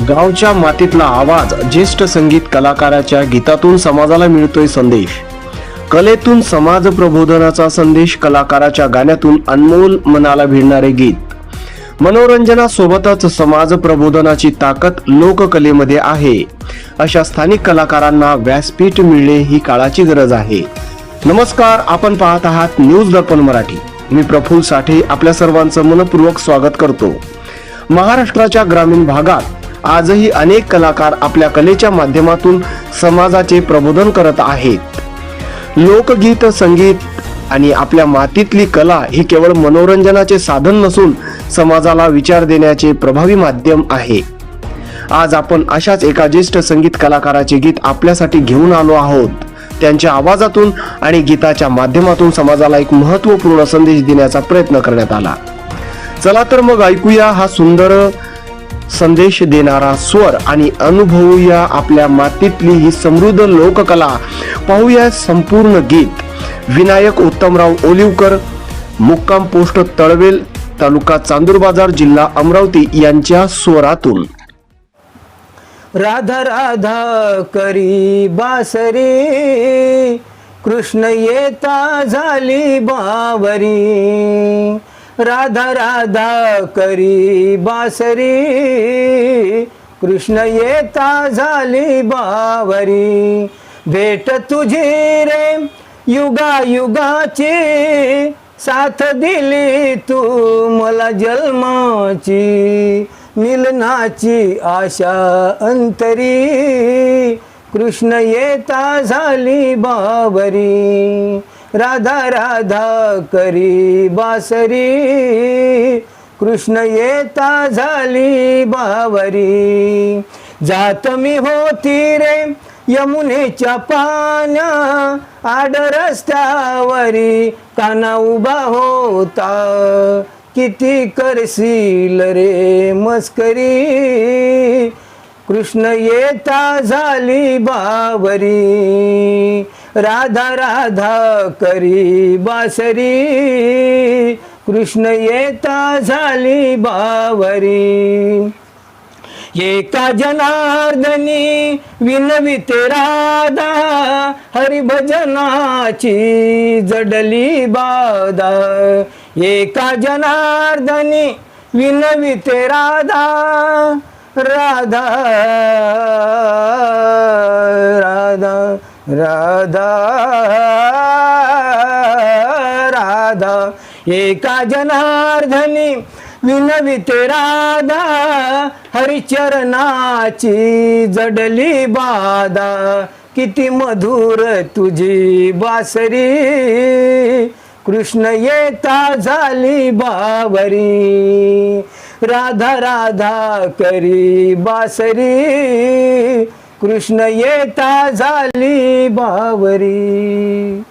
गावच्या मातीतला आवाज, ज्येष्ठ संगीत कलाकाराच्या गीतातून समाजाला मिळतोय संदेश. कलेतून समाज प्रबोधनाचा संदेश, कलाकाराच्या गाण्यातून अनमोल मनाला भिडणारे गीत. मनोरंजनासोबतच समाज प्रबोधनाची ताकद लोककलेमध्ये आहे. अशा स्थानिक कलाकारांना व्यासपीठ मिळणे ही काळाची गरज आहे. नमस्कार, आपण पाहत आहात न्यूज दर्पण मराठी. मी प्रफुल्ल साठे आपल्या सर्वांचं मनपूर्वक स्वागत करतो. महाराष्ट्राच्या ग्रामीण भागात आजही अनेक कलाकार आपल्या कलेच्या माध्यमातून समाजाचे प्रबोधन करत आहेत. लोकगीत, संगीत आणि आपल्या मातीतली कला ही केवळ मनोरंजनाचे साधन नसून समाजाला विचार देण्याचे प्रभावी माध्यम आहे. आज आपण अशाच एका ज्येष्ठ संगीत कलाकाराचे गीत आपल्यासाठी घेऊन आलो आहोत. त्यांच्या आवाजातून आणि गीताच्या माध्यमातून समाजाला एक महत्त्वपूर्ण संदेश देण्याचा प्रयत्न करण्यात आला. चला तर मग ऐकूया हा सुंदर संदेश देणारा स्वर आणि अनुभवूया आपल्या मातीतली ही समृद्ध लोककला. पाहूया संपूर्ण गीत. विनायक उत्तमराव ओलिवकर, मुक्काम पोस्ट तळवेल, तालुका चांदूर बाजार, जिल्हा अमरावती यांच्या स्वरातून. राधा राधा करी बासरी, कृष्ण येता झाली बावरी. राधा राधा करी बासरी, कृष्ण येता झाली बावरी. भेट तुझी रे युगा युगाची, साथ दिली तू मला जन्माची. मिलनाची आशा अंतरी, कृष्ण येता झाली बावरी. राधा राधा करी बासरी, कृष्ण येता झाली बावरी. जात मी होती रे यमुनेच्या पाण्या, आड रस्त्यावरी काना उभा होता. किती करशील रे मस्करी, कृष्ण येता झाली बावरी. राधा राधा करी बासरी, कृष्ण येता झाली बावरी. एका जनार्दनी विनविते राधा, हरिभजनाची जडली बाधा. एका जनार्दनी विनविते राधा, राधा राधा राधा राधा. एका जनार्दनी विनविते राधा, हरिचरणाची जडली बाधा. किती मधुर तुझी बासरी, कृष्ण येता झाली बावरी. राधा राधा करी बासरी, कृष्ण येता झाली बावरी.